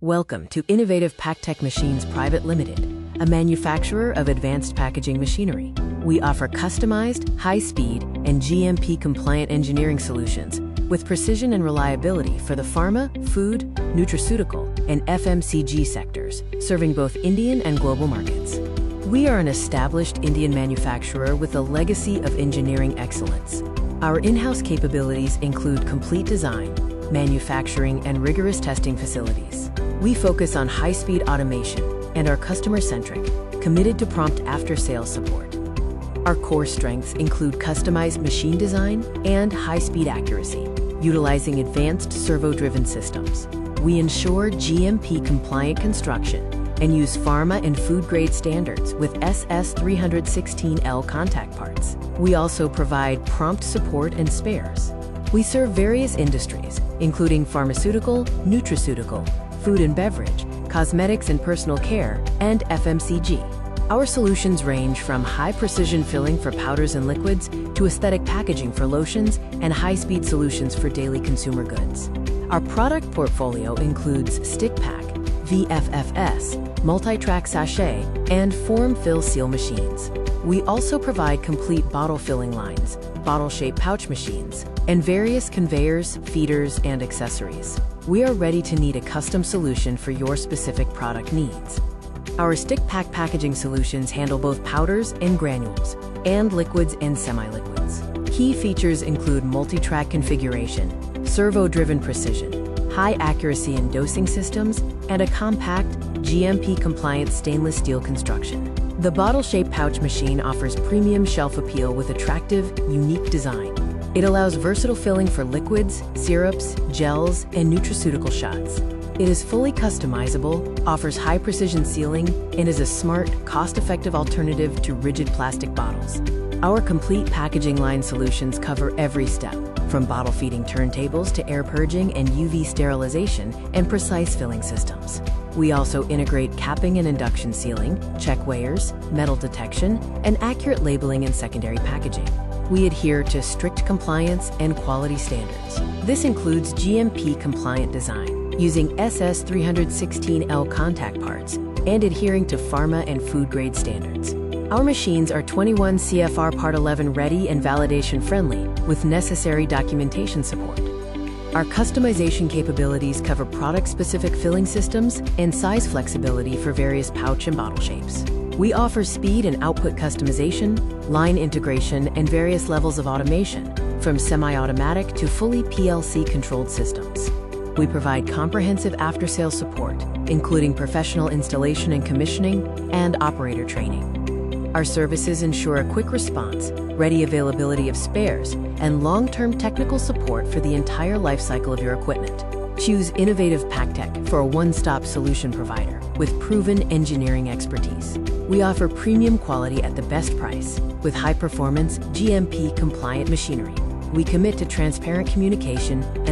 Welcome to Innovative Packtech Machines Pvt. Limited, a manufacturer of advanced packaging machinery. We offer customized, high-speed, and GMP-compliant engineering solutions with precision and reliability for the pharma, food, nutraceutical, and FMCG sectors, serving both Indian and global markets. We are an established Indian manufacturer with a legacy of engineering excellence. Our in-house capabilities include complete design, manufacturing, and rigorous testing facilities. We focus on high-speed automation and are customer-centric, committed to prompt after-sales support. Our core strengths include customized machine design and high-speed accuracy, utilizing advanced servo-driven systems. We ensure GMP-compliant construction and use pharma and food-grade standards with SS316L contact parts. We also provide prompt support and spares. We serve various industries, including pharmaceutical, nutraceutical, food and beverage, cosmetics and personal care, and FMCG. Our solutions range from high-precision filling for powders and liquids to aesthetic packaging for lotions and high-speed solutions for daily consumer goods. Our product portfolio includes stick pack, VFFS, Multitrack Sachet, and form-fill-seal machines. We also provide complete bottle filling lines, bottle-shaped pouch machines, and various conveyors, feeders, and accessories. We are ready to need a custom solution for your specific product needs. Our stick pack packaging solutions handle both powders and granules, and liquids and semi-liquids. Key features include multi-track configuration, servo-driven precision, high accuracy in dosing systems, and a compact, GMP-compliant stainless steel construction. The bottle-shaped pouch machine offers premium shelf appeal with attractive, unique design. It allows versatile filling for liquids, syrups, gels, and nutraceutical shots. It is fully customizable, offers high-precision sealing, and is a smart, cost-effective alternative to rigid plastic bottles. Our complete packaging line solutions cover every step, from bottle feeding turntables to air purging and UV sterilization and precise filling systems. We also integrate capping and induction sealing, check weighers, metal detection, and accurate labeling in secondary packaging. We adhere to strict compliance and quality standards. This includes GMP-compliant design, using SS316L contact parts, and adhering to pharma and food-grade standards. Our machines are 21 CFR Part 11 ready and validation friendly, with necessary documentation support. Our customization capabilities cover product-specific filling systems and size flexibility for various pouch and bottle shapes. We offer speed and output customization, line integration, and various levels of automation, from semi-automatic to fully PLC-controlled systems. We provide comprehensive after-sales support, including professional installation and commissioning, and operator training. Our services ensure a quick response, ready availability of spares, and long-term technical support for the entire lifecycle of your equipment. Choose Innovative Packtech for a one-stop solution provider with proven engineering expertise. We offer premium quality at the best price with high-performance, GMP-compliant machinery. We commit to transparent communication and